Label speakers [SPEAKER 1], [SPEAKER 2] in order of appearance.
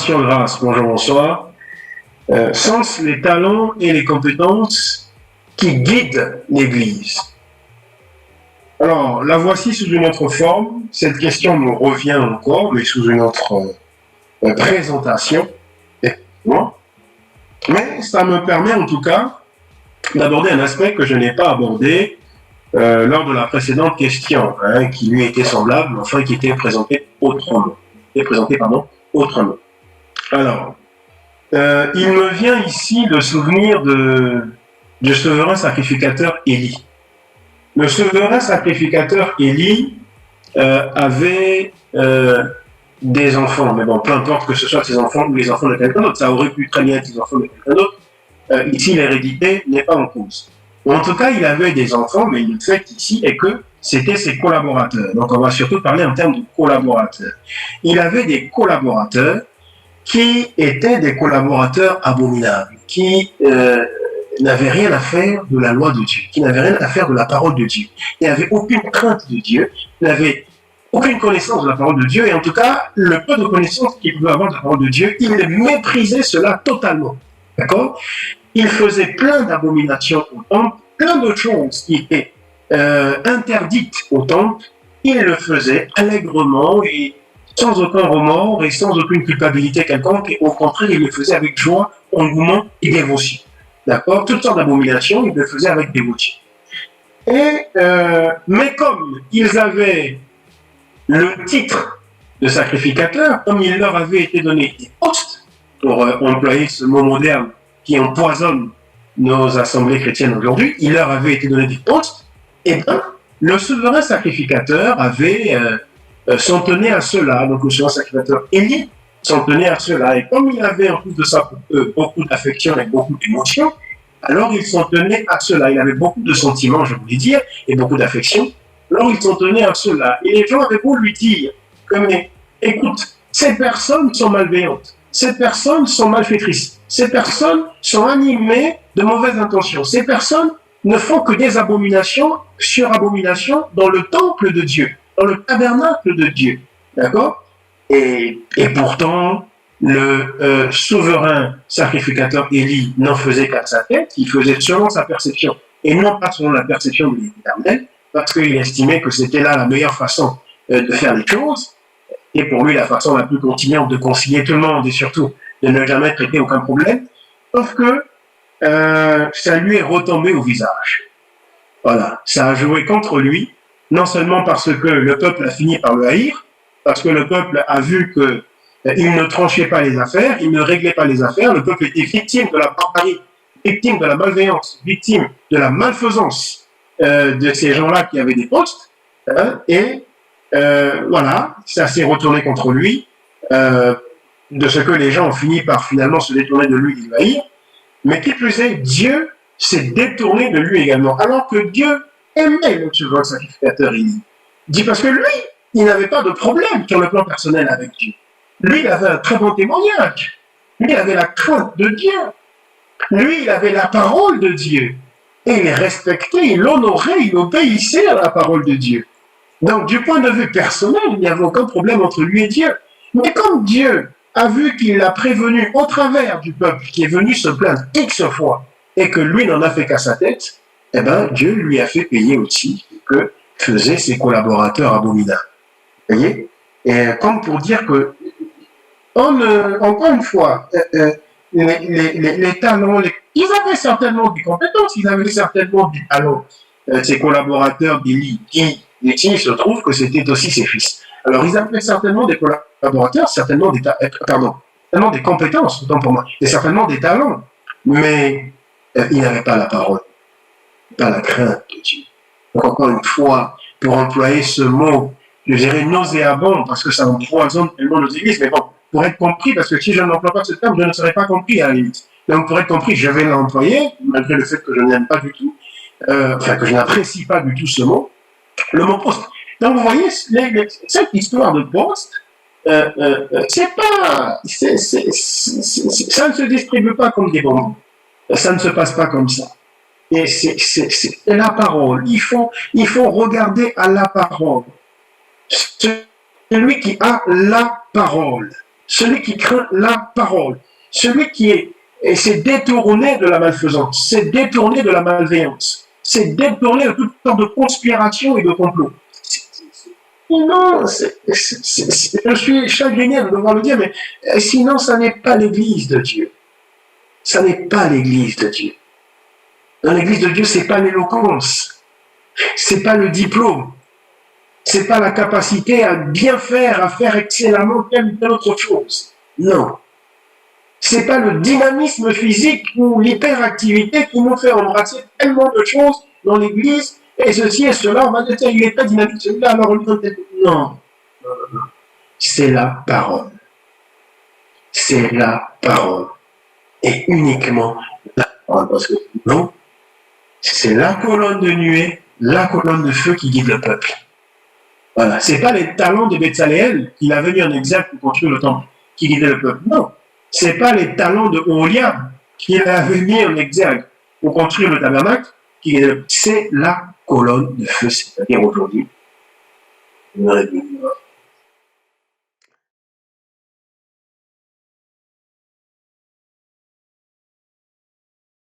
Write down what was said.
[SPEAKER 1] Passion Grâce, bonjour, bonsoir. Sont les talents et les compétences qui guident l'Église? Alors, la voici sous une autre forme. Cette question me revient encore, mais sous une autre présentation. Mais ça me permet en tout cas d'aborder un aspect que je n'ai pas abordé lors de la précédente question, qui lui était semblable, enfin qui était présenté autrement. Autrement. Alors, il me vient ici le souvenir du souverain sacrificateur Élie. Le souverain sacrificateur Élie avait des enfants, mais bon, peu importe que ce soit ses enfants ou les enfants de quelqu'un d'autre, ça aurait pu très bien être les enfants de quelqu'un d'autre. Ici, l'hérédité n'est pas en cause. En tout cas, il avait des enfants, mais le fait ici est que c'était ses collaborateurs. Donc, on va surtout parler en termes de collaborateurs. Il avait des collaborateurs qui étaient des collaborateurs abominables, qui n'avaient rien à faire de la loi de Dieu, qui n'avaient rien à faire de la parole de Dieu. Il n'avaient aucune crainte de Dieu, il n'avait aucune connaissance de la parole de Dieu, et en tout cas, le peu de connaissance qu'il pouvait avoir de la parole de Dieu, il méprisait cela totalement. D'accord? Il faisait plein d'abominations au temple, plein de choses qui étaient interdites au temple, il le faisait allègrement et sans aucun remords et sans aucune culpabilité quelconque, et au contraire, il le faisait avec joie, engouement et dévotion. D'accord? Toutes sortes d'abominations, il le faisait avec dévotion. Mais comme ils avaient le titre de sacrificateur, comme il leur avait été donné des postes, pour employer ce mot moderne qui empoisonne nos assemblées chrétiennes aujourd'hui, il leur avait été donné des postes, et bien, le souverain sacrificateur avait s'en tenait à cela, donc le souverain sacrificateur Élie s'en tenait à cela, et comme il avait en plus de ça beaucoup d'affection et beaucoup d'émotion, alors il s'en tenait à cela, il avait beaucoup de sentiments, je voulais dire, et beaucoup d'affection, alors il s'en tenait à cela, et les gens avaient beau lui dire, mais écoute, ces personnes sont malveillantes, ces personnes sont malfaitrices, ces personnes sont animées de mauvaises intentions, ces personnes ne font que des abominations sur abominations dans le temple de Dieu, dans le tabernacle de Dieu, d'accord? Et pourtant, le souverain sacrificateur Élie n'en faisait qu'à sa tête, il faisait selon sa perception, et non pas selon la perception de l'Éternel, parce qu'il estimait que c'était là la meilleure façon de faire les choses, et pour lui la façon la plus continuante de concilier tout le monde, et surtout de ne jamais traiter aucun problème, sauf que ça lui est retombé au visage. Voilà, ça a joué contre lui, non seulement parce que le peuple a fini par le haïr, parce que le peuple a vu que il ne tranchait pas les affaires, il ne réglait pas les affaires, le peuple était victime de la barbarie, victime de la malveillance, victime de la malfaisance de ces gens-là qui avaient des postes, voilà, ça s'est retourné contre lui, de ce que les gens ont fini par finalement se détourner de lui et le haïr, mais qui plus est, Dieu s'est détourné de lui également, alors que Dieu aimait le souverain sacrificateur Élie. Dit parce que lui, il n'avait pas de problème sur le plan personnel avec Dieu. Lui, il avait un très bon témoignage. Lui, il avait la crainte de Dieu. Lui, il avait la parole de Dieu. Et il respectait, il honorait, il obéissait à la parole de Dieu. Donc, du point de vue personnel, il n'y avait aucun problème entre lui et Dieu. Mais comme Dieu a vu qu'il l'a prévenu au travers du peuple qui est venu se plaindre X fois, et que lui n'en a fait qu'à sa tête, eh bien, Dieu lui a fait payer aussi ce que faisaient ses collaborateurs abominables. Vous voyez? Et comme pour dire que, encore une fois, les talents, ils avaient certainement des compétences, ils avaient certainement du talent. Ses collaborateurs d'Élie, qui, il se trouve que c'était aussi ses fils. Alors, ils avaient certainement des collaborateurs, certainement des compétences, autant pour moi, et certainement des talents, mais ils n'avaient pas la parole, pas la crainte de Dieu. Donc, encore une fois, pour employer ce mot, je dirais nauséabond, parce que ça empoisonne tellement nos églises, mais bon, pour être compris, parce que si je n'emploie pas ce terme, je ne serais pas compris à la limite. Donc, pour être compris, je vais l'employer, malgré le fait que je n'aime pas du tout, que je n'apprécie pas du tout ce mot, le mot poste. Donc, vous voyez, cette histoire de poste, c'est pas, ça ne se distribue pas comme des bonbons. Ça ne se passe pas comme ça. Et c'est la parole. Il faut regarder à la parole. Celui qui a la parole. celui qui craint la parole, celui qui s'est détourné de la malfaisance, s'est détourné de la malveillance, s'est détourné de toutes sortes de conspirations et de complots. Non, je suis chagriné de devoir le dire, mais sinon, ça n'est pas l'Église de Dieu. Ça n'est pas l'Église de Dieu. Dans l'Église de Dieu, c'est pas l'éloquence, c'est pas le diplôme, c'est pas la capacité à bien faire, à faire excellemment telle ou telle autre chose. Non. C'est pas le dynamisme physique ou l'hyperactivité qui nous fait embrasser tellement de choses dans l'Église, et ceci et cela, on va dire, tiens, il est pas dynamique celui-là, alors on lui donne peut-être. Non. C'est la parole. C'est la parole. Et uniquement la parole. Parce que non, c'est la colonne de nuée, la colonne de feu qui guide le peuple. Voilà. C'est pas les talents de Betsaléel qu'il a venu en exergue pour construire le temple qui guidait le peuple. Non. C'est pas les talents de Oholiab qu'il avait mis en exergue pour construire le tabernacle, c'est la colonne de feu, c'est-à-dire aujourd'hui.